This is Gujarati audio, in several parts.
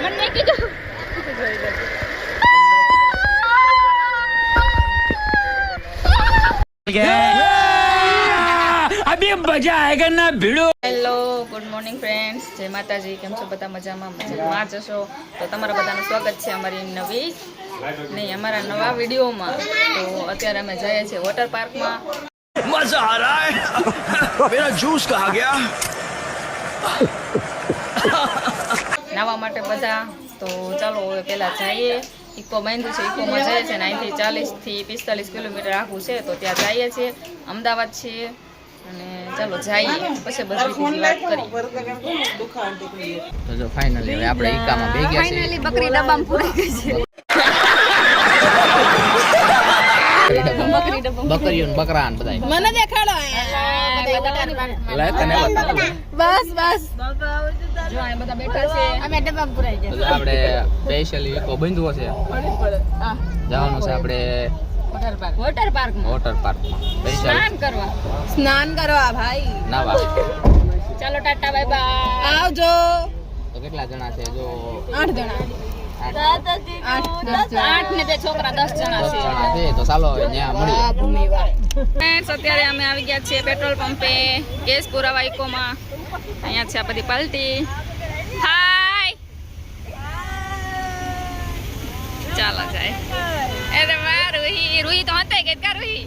મને કીધું अभी मजा आएगा ना भिड़ो। હેલો ગુડ મોર્નિંગ ફ્રેન્ડ્સ, જય માતાજી. કેમ છો બધા? મજામાં જશો તો તમારા બધાનું સ્વાગત છે અમારી અમારા નવા વિડીયોમાં. તો અત્યારે અમે જઈએ છીએ વોટર પાર્કમાં. मजा आ रहा है मेरा जूस कहाँ गया? નાવા માટે બધા. તો ચાલો હવે પહેલાં જઈએ. ઇકો બાંધ્યું છે, ઇકોમાં જઈએ છીએ ને અહીંથી 40 થી 45 કિલોમીટર આખું છે. તો ત્યાં જઈએ છીએ, અમદાવાદ છીએ. અને ચાલો જઈએ, પછી બધી બીજી વાત કરી. તો જો ફાઇનલી હવે આપણે ઈકામાં બેહી ગયા છે. ફાઇનલી બકરી ડબ્બામાં પૂરાઈ ગઈ છે. બકરીઓ ને બકરા ને બધાય મને દેખાડો. બસ બસ જો આ બધા બેઠા છે. અમે ડબ્બામાં પૂરાઈ ગયા. આપણે સ્પેશિયલી ઈકો બંધવો છે. જવાનું છે આપણે વોટર પાર્કમાં સ્નાન કરવા ભાઈ. નાવા. ચાલો ટાટા બાય બાય. આવજો. તો કેટલા જણા છે? જો 8 જણા. 8 ને બે છોકરા 10 જણા છે. તો ચાલો ત્યાં મળીએ. ફ્રેન્ડ્સ, અત્યારે અમે આવી ગયા છીએ પેટ્રોલ પંપે ગેસ પુરાવા ઇકોમાં. અહીંયા છે આ બધી પાલટી. હાય ચાલો જાય. અરે વાહ, રૂહી તો હતા કે કા રૂહી?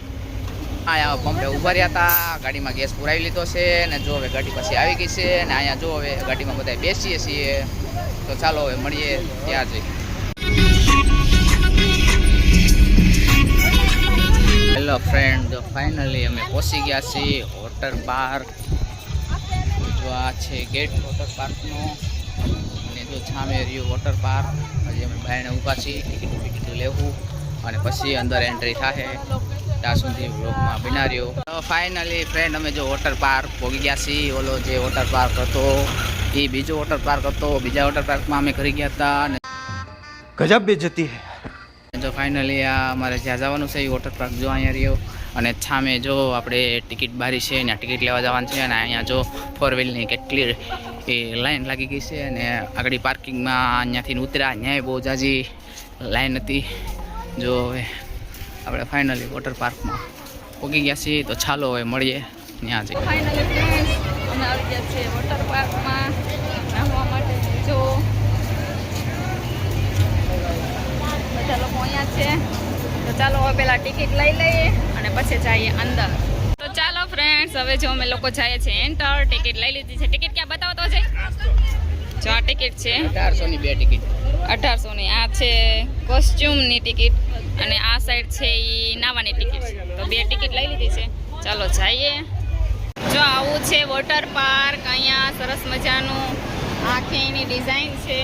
અહીંયા પંપે ઉભા રહ્યા હતા, ગાડીમાં ગેસ પુરાવી લીધો છે ને જો હવે ગાડી પછી આવી ગઈ છે ને અહીંયા જો હવે ગાડીમાં બધા બેસીએ છીએ. તો ચાલો હવે મળીએ ત્યાં જઈ. હેલો ફ્રેન્ડ, ફાઇનલી અમે પહોંચી ગયા છીએ વોટર પાર્ક. જો આ છે ગેટ વોટર પાર્કનો અને જો સામે રહ્યું વોટર પાર્ક. હજી અમે બહારને ઊભા છીએ ટિકિટ લેવું અને પછી અંદર એન્ટ્રી થાય. ત્યાં સુધી બ્લોગમાં બિનાર્યો. તો ફાઇનલી ફ્રેન્ડ અમે જો વોટર પાર્ક પહોંચી ગયા છીએ. ઓલો જે વોટર પાર્ક હતો એ બીજો વોટર પાર્ક હતો. બીજા વોટર પાર્કમાં અમે કરી ગયા હતા અને गजब बेइज्जती है. જો ફાઇનલી આ અમારે જ્યાં જવાનું છે એ વોટર પાર્ક જો અહીંયા રહ્યો. અને સામે જો આપણે ટિકિટ બારી છે ત્યાં ટિકિટ લેવા જવાનું છે. અને અહીંયા જો 4 વ્હીલની કેટલી એ લાઈન લાગી ગઈ છે. અને આગળ પાર્કિંગમાં અહીંયાથી ઉતર્યા, ન્યાય બહુ જાજી લાઈન હતી. જો હવે આપણે ફાઇનલી વોટર પાર્કમાં પહોંચી ગયા છીએ. તો ચાલો હવે મળીએ ત્યાં જઈએ. ફાઇનલી ફ્રેન્ડ્સ, અમે આવી ગયા છીએ વોટર પાર્કમાં નાહવા માટે. જો બધા લોકો અહીંયા છે. તો ચાલો હવે પહેલાં ટિકિટ લઈ લઈએ અને પછી જઈએ અંદર. તો ચાલો ફ્રેન્ડ્સ, હવે જો અમે લોકો જઈએ છીએ એન્ટર. ટિકિટ લઈ લીધી છે. ટિકિટ ક્યાં બતાવો તો છે? જો આ ટિકિટ છે 1800ની 2 ટિકિટ. 1800ની. આ છે કોસ્ચ્યુમની ટિકિટ અને આ સાઈડ છે એ નાવાની ટિકિટ. તો 2 ટિકિટ લઈ લીધી છે. ચાલો જઈએ. જો આવું છે વોટર પાર્ક. અહીંયા સરસ મજાનું આખી એની ડિઝાઇન છે.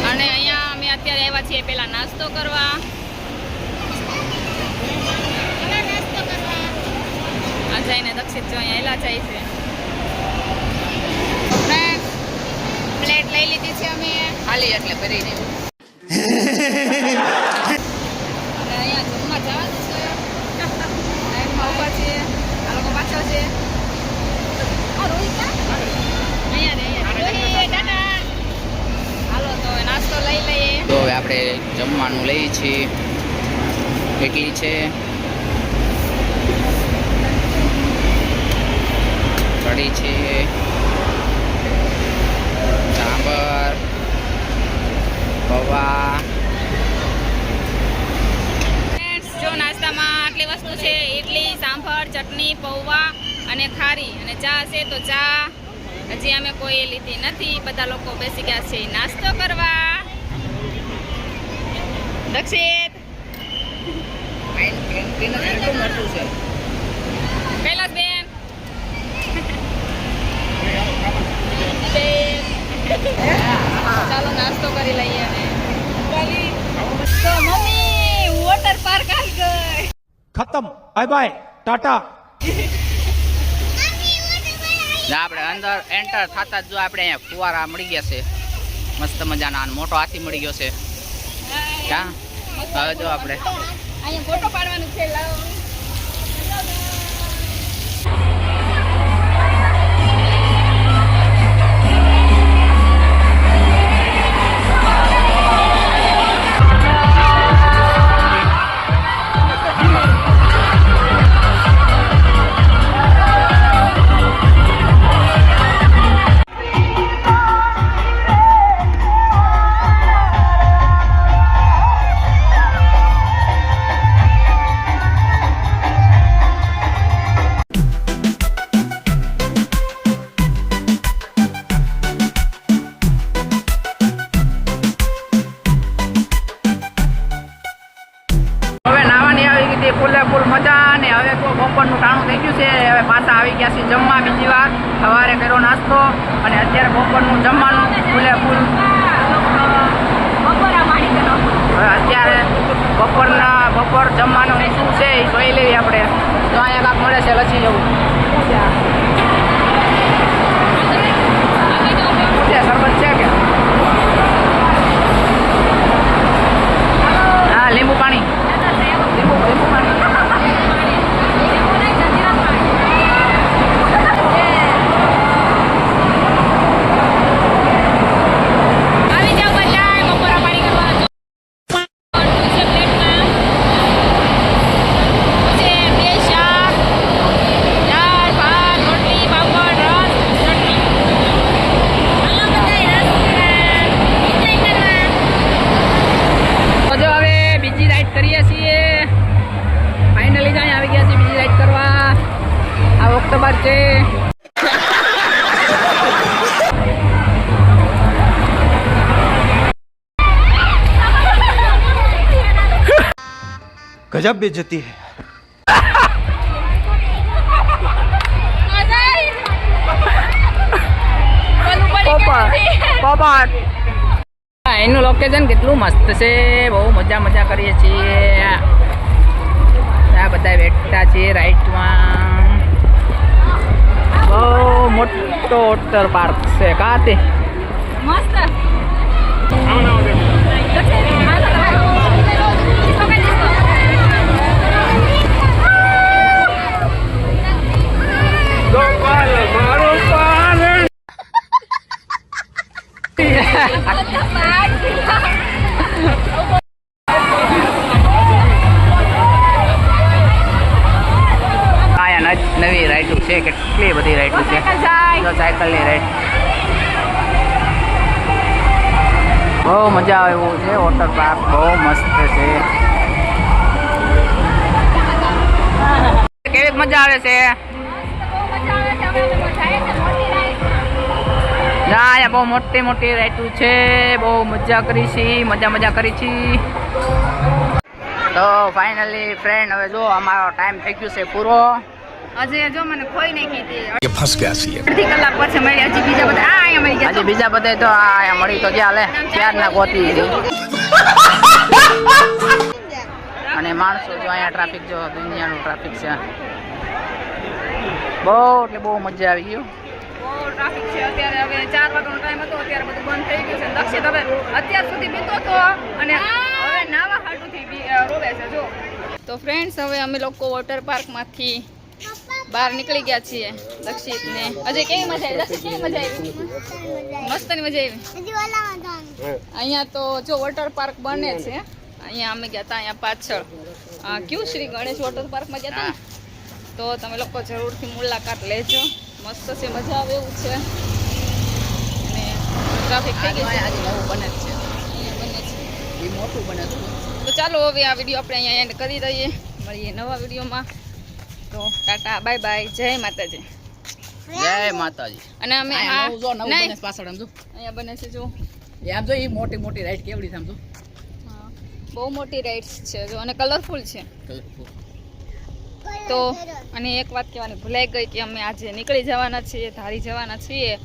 અને અહીંયા અમે અત્યારે આવ્યા છીએ પેલા નાસ્તો કરવા. આ જઈને દક્ષિત જો અહીંયા એલા જાય છે. પ્લેટ લઈ લીધી છે અમે. ખાલી એટલે ભરી દે. અને અહીંયા જમવા જવાનું છે. લાઈનમાં ઊભા છે. આ લોકો પાછળ છે. આ રોહિત અહીંયા રે. રોહિત ટાટા. હાલો તો હવે નાસ્તો લઈ લઈએ. તો હવે આપણે જમવાનું લઈએ છીએ. કેટલી છે? કઢી છે, સાંભર, પૌવા. જો નાસ્તામાં આટલી વસ્તુ છે: ઇડલી, સાંભર, ચટણી, પૌવા અને ખારી અને ચા છે. તો ચા હજી અમે કોઈ લીધી નથી. બધા લોકો બેસી ગયા છે નાસ્તો કરવા. દક્ષિત કૈલાસ બેન ચાલો નાસ્તો કરી લઈએ. તો મમ્મી વોટર પાર્ક આવી ગઈ. खत्म. Bye bye tata. આપણે અંદર એન્ટર થતા જ જો આપણે અહીંયા ફુવારા મળી ગયા છે. મસ્ત મજાના મોટો હાથી મળી ગયો છે. ક્યાં હવે જો આપણે અહીંયા ફોટો પાડવાનું છે. લાવો વાર સવારે કર્યો નાસ્તો અને અત્યારે બપોરનું જમવાનું ફૂલે ફૂલ. હવે અત્યારે બપોર જમવાનું શું છે એ જોઈ લઈએ આપણે. તો અહીંયા કાંક મળે છે લચ્છી જેવું. શરબત છે કે હા લીંબુ પાણી લીંબુ પાણી. गजब बेइज्जती है. એનું લોકેશન કેટલું મસ્ત છે. બહુ મજા કરીએ છીએ. આ બધા બેઠા છીએ રાઈટમાં. બહુ મોટો વોટર પાર્ક છે. કાતે મસ્ત નવી રાઈડ છે. કેટલી બધી રાઈડ છે. સાયકલની રાઈડ બહુ મજા આવે એવું છે. વોટર પાર્ક બહુ મસ્ત છે. કેવી મજા આવે છે. અહીંયા બહુ મોટી રાઈડ છે. બહુ મજા કરી છે. મજા કરી છે. તો ફાઇનલી ફ્રેન્ડ હવે જો અમારો ટાઈમ થઈ ગયો છે પૂરો. હજી જો મને ખોઈ નાખી હતી. ये फंस गया सी है. અડધી કલાક પછી મળી. હજી બીજા બધા અહીંયા મળી ગયા. હજી બીજા બધા તો અહીંયા મળી તો ગયા. લે ક્યારના ગોતી. અને માણસો જો અહીંયા ટ્રાફિક જો દુનિયાનું ટ્રાફિક છે. બહુ મજા આવી ગયું. બહુ ટ્રાફિક છે અત્યારે. હવે 4 વાગ્યાનો ટાઈમ હતો. અત્યારે બધું બંધ થઈ ગયું છે. દક્ષિત હવે અત્યાર સુધી બીતો હતો અને હવે નાવા હાટુથી રોવે છે જો. તો ફ્રેન્ડ્સ હવે અમે લોકો વોટર પાર્કમાંથી બહાર નીકળી ગયા છીએ. દક્ષિત ને અજય કેવી મજા આવી? દક્ષિત કેવી મજા આવી? મસ્તની મજા આવી. અહીંયા તો જો વોટર પાર્ક બને છે. અહીંયા અમે ગયા હતા. અહીંયા પાછળ ક્યુ શ્રી ગણેશ વોટર પાર્કમાં ગયા હતા ને. તો તમે લોકો જરૂરથી મુલાકાત લેજો. મસ્ત છે. મજા આવે એવું છે. અને ટ્રાફિક થઈ ગઈ છે. આજે નવું બને જ છે. અહીંયા બને છે. એ મોટું બને છે. તો ચાલો હવે આ વિડીયો આપણે અહીંયા એન્ડ કરી દઈએ. મળીએ નવા વિડીયોમાં. તો ટાટા બાય બાય. જય માતાજી. જય માતાજી. અને અમે નવું નહીં, બને પાછળ આમ જો. અહીંયા બને છે જો. આમ જો એ મોટી રાઈડ કેવડી છે આમ જો. હા, બહુ મોટી રાઇડ્સ છે જો અને કલરફુલ છે. તો અને એક વાત કહેવાની ભૂલાઈ ગઈ કે અમે આજે નીકળી જવાના છીએ. ધારી જવાના છીએ.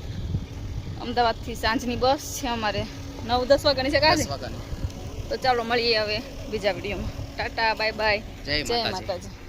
અમદાવાદથી સાંજની બસ છે અમારે 9-10 વાગ્યાની છે કાલે. તો ચાલો મળીએ હવે બીજા વિડીયોમાં. Tata bye bye. જય જય માતાજી.